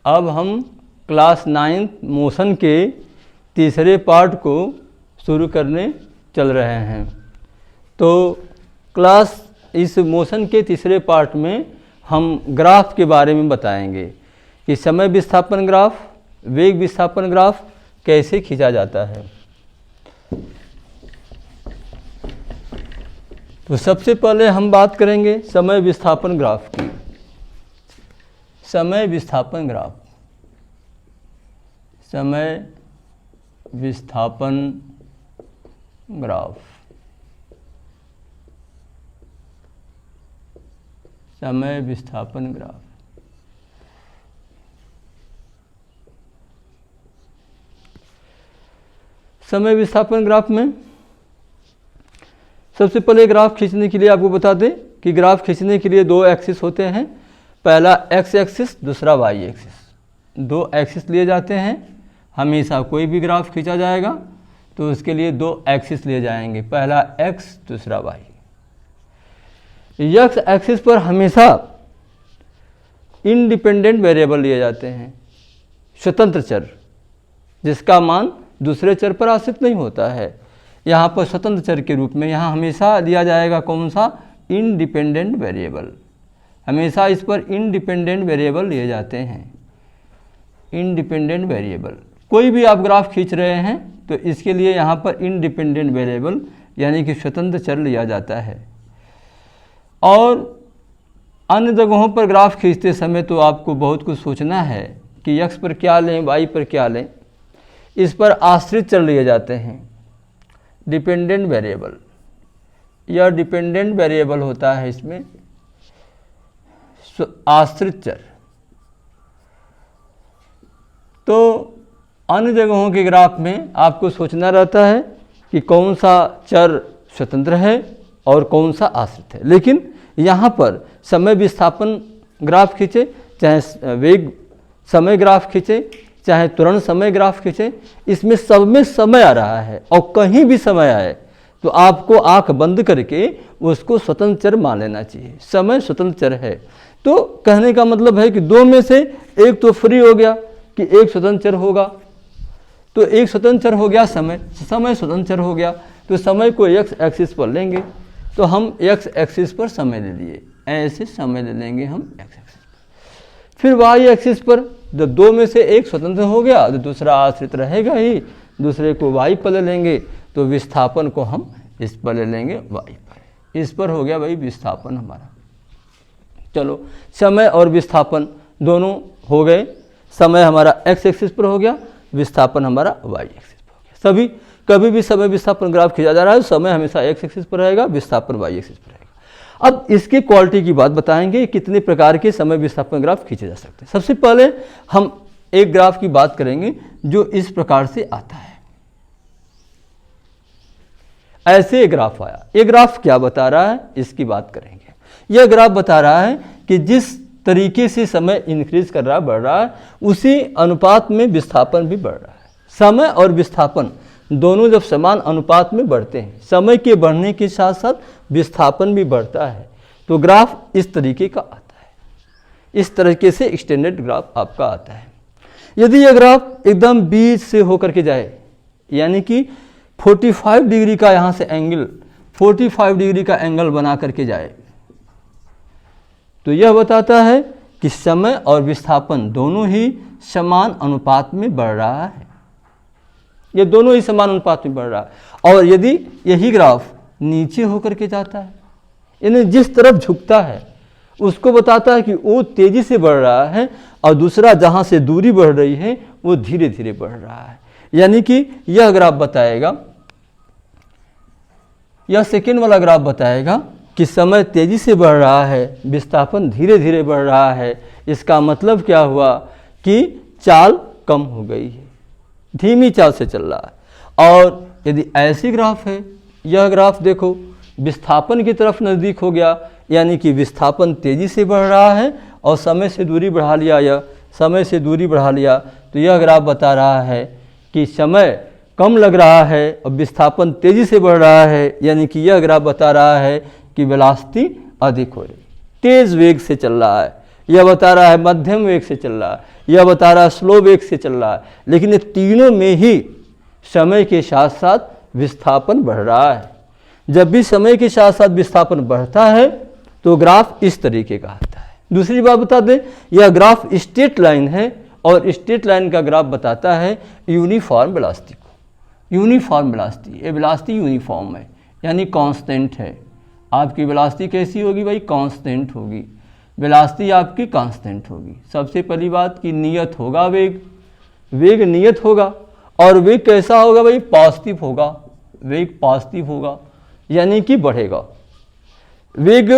अब हम class 9 motion के तीसरे पार्ट को शुरू करने चल रहे हैं। तो क्लास इस मोशन के तीसरे पार्ट में हम ग्राफ के बारे में बताएंगे कि समय विस्थापन ग्राफ, वेग विस्थापन ग्राफ कैसे खींचा जाता है। तो सबसे पहले हम बात करेंगे समय विस्थापन ग्राफ की। समय विस्थापन ग्राफ, समय विस्थापन ग्राफ, समय विस्थापन ग्राफ। समय विस्थापन ग्राफ में सबसे पहले ग्राफ खींचने के लिए आपको बता दें कि ग्राफ खींचने के लिए दो एक्सिस होते हैं, पहला एक्स एक्सिस, दूसरा वाई एक्सिस। दो एक्सिस लिए जाते हैं। हमेशा कोई भी ग्राफ खींचा जाएगा तो उसके लिए दो एक्सिस लिए जाएंगे, पहला एक्स, दूसरा वाई। एक्स एक्सिस पर हमेशा इंडिपेंडेंट वेरिएबल लिए जाते हैं, स्वतंत्र चर, जिसका मान दूसरे चर पर आश्रित नहीं होता है। यहाँ पर स्वतंत्र चर के रूप में यहाँ हमेशा दिया जाएगा कौन सा, इंडिपेंडेंट वेरिएबल। हमेशा इस पर इंडिपेंडेंट वेरिएबल लिए जाते हैं, इंडिपेंडेंट वेरिएबल। कोई भी आप ग्राफ खींच रहे हैं तो इसके लिए यहाँ पर इंडिपेंडेंट वेरिएबल यानी कि स्वतंत्र चर लिया जाता है। और अन्य जगहों पर ग्राफ खींचते समय तो आपको बहुत कुछ सोचना है कि एक्स पर क्या लें, वाई पर क्या लें। इस पर आश्रित चर लिए जाते हैं, डिपेंडेंट वेरिएबल। यह डिपेंडेंट वेरिएबल होता है इसमें आश्रित चर। तो अन्य जगहों के ग्राफ में आपको सोचना रहता है कि कौन सा चर स्वतंत्र है और कौन सा आश्रित है। लेकिन यहाँ पर समय विस्थापन ग्राफ खींचे, चाहे वेग समय ग्राफ खींचे, चाहे तुरंत समय ग्राफ खींचे, इसमें सब में समय आ रहा है और कहीं भी समय आए तो आपको आंख बंद करके उसको स्वतंत्र चर मान लेना चाहिए। समय स्वतंत्र चर है। तो कहने का मतलब है कि दो में से एक तो फ्री हो गया कि एक स्वतंत्र चर होगा, तो एक स्वतंत्र चर हो गया समय, समय स्वतंत्र चर हो गया। तो समय को एक्स एक्सिस पर लेंगे तो हम एक्स एक्सिस पर समय ले लिए, ऐसे समय ले लेंगे हम एक्स एक्सिस पर। फिर वाई एक्सिस पर जब दो में से एक स्वतंत्र हो गया तो दूसरा आश्रित रहेगा ही, दूसरे को वाई पर ले लेंगे तो विस्थापन को हम इस पर ले लेंगे वाई पर। इस पर हो गया भाई विस्थापन हमारा। चलो समय और विस्थापन दोनों हो गए। समय हमारा एक्स एक्सिस पर हो गया, विस्थापन हमारा वाई एक्सिस पर हो गया। सभी कभी भी समय विस्थापन ग्राफ खींचा जा रहा है, समय हमेशा एक्स एक्सिस पर रहेगा, विस्थापन वाई एक्सिस पर रहेगा। अब इसके क्वालिटी की बात बताएंगे, कितने प्रकार के समय विस्थापन ग्राफ खींचे जा सकते हैं। सबसे पहले हम एक ग्राफ की बात करेंगे जो इस प्रकार से आता है। ऐसे एक ग्राफ आया। ये ग्राफ क्या बता रहा है इसकी बात करेंगे। यह ग्राफ बता रहा है कि जिस तरीके से समय इंक्रीज कर रहा है, बढ़ रहा है, उसी अनुपात में विस्थापन भी बढ़ रहा है। समय और विस्थापन दोनों जब समान अनुपात में बढ़ते हैं, समय के बढ़ने के साथ साथ विस्थापन भी बढ़ता है, तो ग्राफ इस तरीके का आता है। इस तरीके से एक्सटेंडेड ग्राफ आपका आता है। यदि यह ग्राफ एकदम बीच से होकर के जाए, यानी कि 45 डिग्री का यहाँ से एंगल, 45 डिग्री का एंगल बना करके जाए, तो यह बताता है कि समय और विस्थापन दोनों ही समान अनुपात में बढ़ रहा है। ये दोनों ही समान अनुपात में बढ़ रहा है। और यदि यही ग्राफ नीचे होकर के जाता है, यानी जिस तरफ झुकता है, उसको बताता है कि वो तेजी से बढ़ रहा है और दूसरा जहाँ से दूरी बढ़ रही है वो धीरे धीरे बढ़ रहा है। यानी कि यह ग्राफ बताएगा, यह सेकेंड वाला ग्राफ बताएगा कि समय तेजी से बढ़ रहा है, विस्थापन धीरे धीरे बढ़ रहा है। इसका मतलब क्या हुआ कि चाल कम हो गई है, धीमी चाल से चल रहा है। और यदि ऐसी ग्राफ है, यह ग्राफ देखो विस्थापन की तरफ नज़दीक हो गया, यानी कि विस्थापन तेजी से बढ़ रहा है और समय से दूरी बढ़ा लिया, या समय से दूरी बढ़ा लिया, तो यह ग्राफ बता रहा है कि समय कम लग रहा है और विस्थापन तेजी से बढ़ रहा है। यानी कि यह ग्राफ बता रहा है कि वेलोसिटी अधिक हो रही, तेज वेग से चल रहा है। यह बता रहा है मध्यम वेग से चल रहा है। यह बता रहा है स्लो वेग से चल रहा है। लेकिन ये तीनों में ही समय के साथ साथ विस्थापन बढ़ रहा है। जब भी समय के साथ साथ विस्थापन बढ़ता है तो ग्राफ इस तरीके का आता है। दूसरी बात बता दें, यह ग्राफ स्ट्रेट लाइन है और स्ट्रेट लाइन का ग्राफ बताता है यूनिफॉर्म वेलोसिटी को। यूनिफॉर्म वेलोसिटी, ये वेलोसिटी यूनिफॉर्म है यानी कांस्टेंट है। आपकी वेलोसिटी कैसी होगी भाई? कांस्टेंट होगी। वेलोसिटी आपकी कांस्टेंट होगी। सबसे पहली बात कि नियत होगा वेग, वेग नियत होगा। और वेग कैसा होगा भाई? पॉजिटिव होगा। वेग पॉजिटिव होगा यानी कि बढ़ेगा। वेग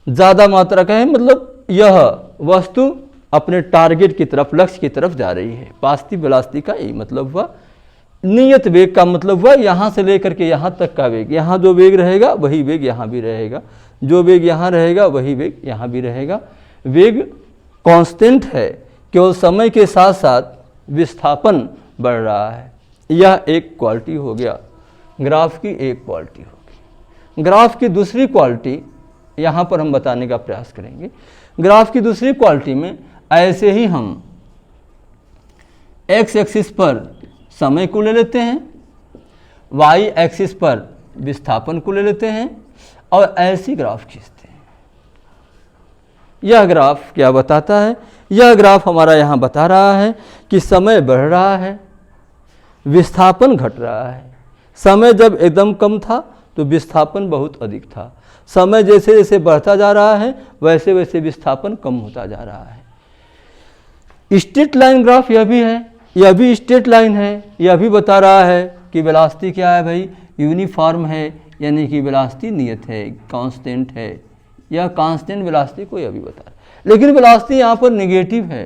ज़्यादा मात्रा का है, मतलब यह वस्तु अपने टारगेट की तरफ, लक्ष्य की तरफ जा रही है। पॉजिटिव वेलोसिटी का यही मतलब हुआ। नियत वेग का मतलब हुआ यहाँ से लेकर के यहाँ तक का वेग। यहाँ जो वेग रहेगा वही वेग यहाँ भी रहेगा, जो वेग यहाँ रहेगा वही वेग यहाँ भी रहेगा। वेग कांस्टेंट है, केवल समय के साथ साथ विस्थापन बढ़ रहा है। यह एक क्वालिटी हो गया, ग्राफ की एक क्वालिटी होगी। ग्राफ की दूसरी क्वालिटी यहाँ पर हम बताने का प्रयास करेंगे। ग्राफ की दूसरी क्वालिटी में ऐसे ही हम एक्स एक्सिस पर समय को ले लेते हैं, वाई एक्सिस पर विस्थापन को ले लेते हैं और ऐसी ग्राफ खींचते हैं। यह ग्राफ क्या बताता है? यह ग्राफ हमारा यहाँ बता रहा है कि समय बढ़ रहा है, विस्थापन घट रहा है। समय जब एकदम कम था तो विस्थापन बहुत अधिक था। समय जैसे जैसे बढ़ता जा रहा है वैसे वैसे विस्थापन कम होता जा रहा है। स्ट्रेट लाइन ग्राफ यह भी है, यह भी स्ट्रेट लाइन है। यह भी बता रहा है कि वेलोसिटी क्या है भाई? यूनिफॉर्म है यानी कि वेलोसिटी नियत है, कांस्टेंट है। यह कांस्टेंट वेलोसिटी को यह भी बता रहा है। लेकिन वेलोसिटी यहाँ पर नेगेटिव है।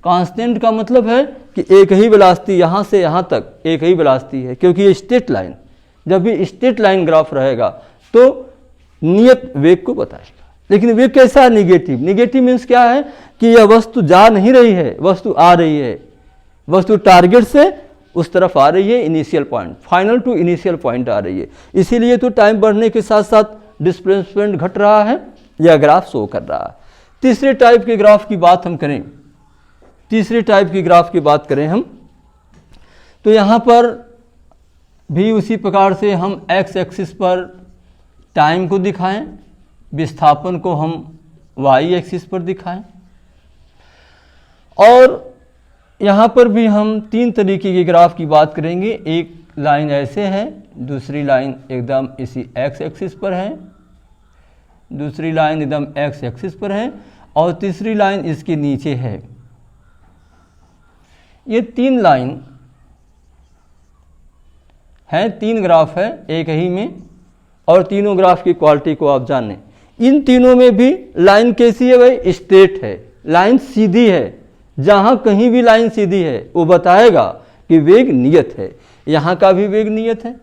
कांस्टेंट का मतलब है कि एक ही वेलोसिटी यहाँ से यहाँ तक एक ही वेलोसिटी है, क्योंकि ये स्ट्रेट लाइन, जब भी स्ट्रेट लाइन ग्राफ रहेगा तो नियत वेग को बताएगा। लेकिन वेग कैसा है? निगेटिव। निगेटिव मीन्स क्या है कि यह वस्तु जा नहीं रही है, वस्तु आ रही है। वस्तु टारगेट से उस तरफ आ रही है, initial point, final to initial point आ रही है। इसीलिए तो टाइम बढ़ने के साथ साथ डिस्प्लेसमेंट घट रहा है, यह ग्राफ शो कर रहा है। तीसरे टाइप के ग्राफ की बात हम करें, तीसरे टाइप की ग्राफ की बात करें हम, तो यहाँ पर भी उसी प्रकार से हम एक्स एक्सिस पर टाइम को दिखाएं, विस्थापन को हम वाई एक्सिस पर दिखाएं। और यहाँ पर भी हम तीन तरीके के ग्राफ की बात करेंगे। एक लाइन ऐसे है, दूसरी लाइन एकदम इसी एक्स एक्सिस पर है, दूसरी लाइन एकदम एक्स एक्सिस पर है और तीसरी लाइन इसके नीचे है। ये तीन लाइन है, तीन ग्राफ है एक ही में, और तीनों ग्राफ की क्वालिटी को आप जानें। इन तीनों में भी लाइन कैसी है भाई? स्ट्रेट है, लाइन सीधी है। जहाँ कहीं भी लाइन सीधी है वो बताएगा कि वेग नियत है। यहाँ का भी वेग नियत है।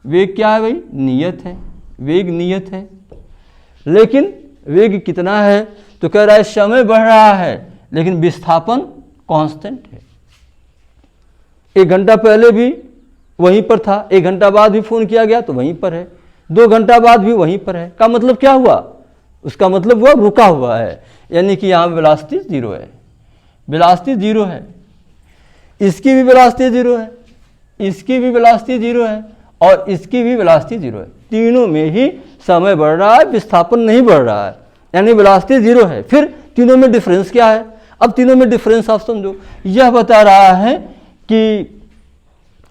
वेग क्या है भाई? नियत है, वेग नियत है। लेकिन वेग कितना है? तो कह रहा है समय बढ़ रहा है लेकिन विस्थापन कांस्टेंट है। 1 घंटा पहले भी वहीं पर था, 1 घंटा बाद भी फोन किया गया तो वहीं पर है, 2 घंटा बाद भी वहीं पर है। का मतलब क्या हुआ? उसका मतलब हुआ रुका हुआ है, यानी कि यहाँ वेलोसिटी 0 है, वेलोसिटी 0 है। इसकी भी वेलोसिटी 0 है, इसकी भी वेलोसिटी 0 है और इसकी भी वेलोसिटी 0 है। तीनों में ही समय बढ़ रहा है, विस्थापन नहीं बढ़ रहा है, यानी वेलोसिटी 0 है। फिर तीनों में डिफरेंस क्या है? अब तीनों में डिफरेंस आप समझो। यह बता रहा है कि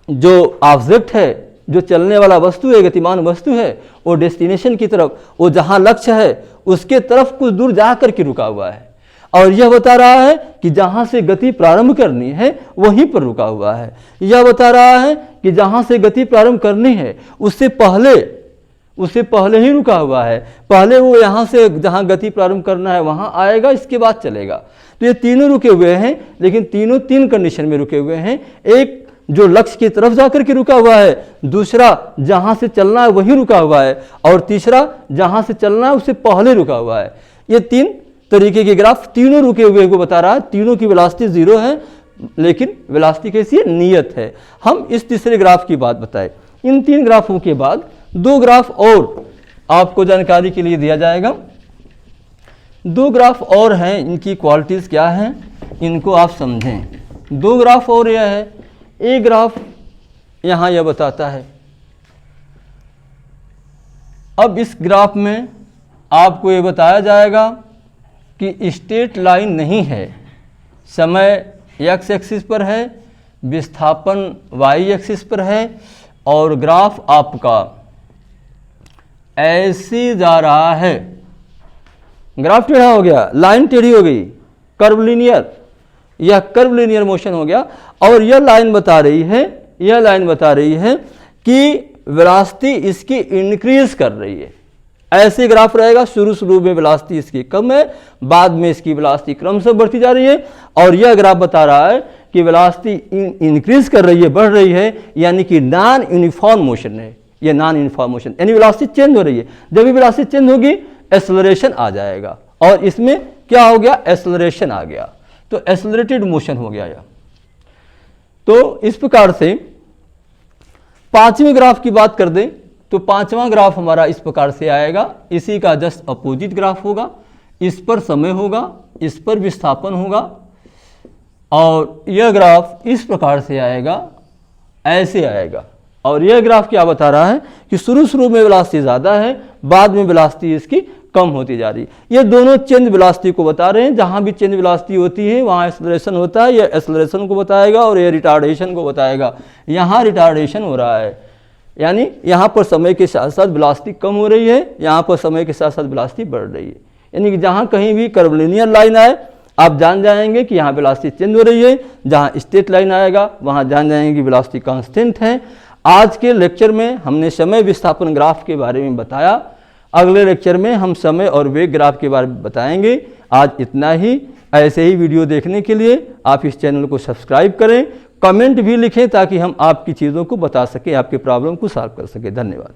जो ऑब्जेक्ट है, जो चलने वाला वस्तु है, गतिमान वस्तु है, वो डेस्टिनेशन की तरफ, वो जहाँ लक्ष्य है उसके तरफ कुछ दूर जा कर के रुका हुआ है। और यह बता रहा है कि जहाँ से गति प्रारंभ करनी है वहीं पर रुका हुआ है। यह बता रहा है कि जहाँ से गति प्रारंभ करनी है उससे पहले ही रुका हुआ है। पहले वो यहाँ से जहाँ गति प्रारंभ करना है वहाँ आएगा, इसके बाद चलेगा। तो ये तीनों रुके हुए हैं, लेकिन तीनों 3 कंडीशन में रुके हुए हैं। एक जो लक्ष्य की तरफ जाकर के रुका हुआ है, दूसरा जहाँ से चलना है वहीं रुका हुआ है, और तीसरा जहाँ से चलना है उससे पहले रुका हुआ है। ये 3 तरीके के ग्राफ तीनों रुके हुए को बता रहा है। तीनों की वेलोसिटी 0 है, लेकिन वेलोसिटी कैसी है? नियत है। हम इस तीसरे ग्राफ की बात बताएं। इन 3 ग्राफों के बाद 2 ग्राफ और आपको जानकारी के लिए दिया जाएगा। दो ग्राफ और हैं, इनकी क्वालिटीज़ क्या हैं इनको आप समझें। दो ग्राफ और यह है, एक ग्राफ यहाँ यह बताता है। अब इस ग्राफ में आपको ये बताया जाएगा कि स्ट्रेट लाइन नहीं है, समय एक्स एक्सिस पर है, विस्थापन वाई एक्सिस पर है और ग्राफ आपका ऐसे जा रहा है। ग्राफ टेढ़ा हो गया, लाइन टेढ़ी हो गई, कर्व लीनियर, यह कर्व लीनियर मोशन हो गया। और यह लाइन बता रही है कि वेलोसिटी इसकी इंक्रीज कर रही है। ऐसे ग्राफ रहेगा, शुरू में वेलोसिटी इसकी कम है, बाद में इसकी वेलोसिटी क्रमशः बढ़ती जा रही है। और यह ग्राफ बता रहा है कि वेलोसिटी इंक्रीज कर रही है, बढ़ रही है, यानी कि नॉन यूनिफॉर्म मोशन है। ये नॉन यूनिफॉर्म मोशन यानी वेलोसिटी चेंज हो रही है। जब भी वेलोसिटी चेंज होगी एक्सेलरेशन आ जाएगा, और इसमें क्या हो गया, एक्सेलरेशन आ गया, तो एक्सेलरेटेड मोशन हो गया यह। तो इस प्रकार से पांचवें ग्राफ की बात कर दें तो पांचवा ग्राफ हमारा इस प्रकार से आएगा, इसी का जस्ट अपोजिट ग्राफ होगा। इस पर समय होगा, इस पर विस्थापन होगा, और यह ग्राफ इस प्रकार से आएगा, ऐसे आएगा। और यह ग्राफ क्या बता रहा है कि शुरू में वेलोसिटी ज़्यादा है, बाद में वेलोसिटी इसकी कम होती जा रही है। ये दोनों चेंज वेलोसिटी को बता रहे हैं। जहाँ भी चेंज वेलोसिटी होती है वहाँ एक्सेलरेशन होता है, यह एक्सेलरेशन को बताएगा और यह रिटार्डेशन को बताएगा। यहाँ रिटार्डेशन हो रहा है, यानी यहाँ पर समय के साथ साथ वेलोसिटी कम हो रही है, यहाँ पर समय के साथ साथ वेलोसिटी बढ़ रही है। यानी कि जहाँ कहीं भी कर्वलिनियर लाइन आए आप जान जाएंगे कि यहाँ वेलोसिटी चेंज हो रही है, जहाँ स्ट्रेट लाइन आएगा वहाँ जान जाएंगे कि वेलोसिटी कांस्टेंट है। आज के लेक्चर में हमने समय विस्थापन ग्राफ के बारे में बताया, अगले लेक्चर में हम समय और वेग ग्राफ के बारे में बताएंगे। आज इतना ही। ऐसे ही वीडियो देखने के लिए आप इस चैनल को सब्सक्राइब करें, कमेंट भी लिखें ताकि हम आपकी चीज़ों को बता सकें, आपके प्रॉब्लम को सॉल्व कर सकें। धन्यवाद।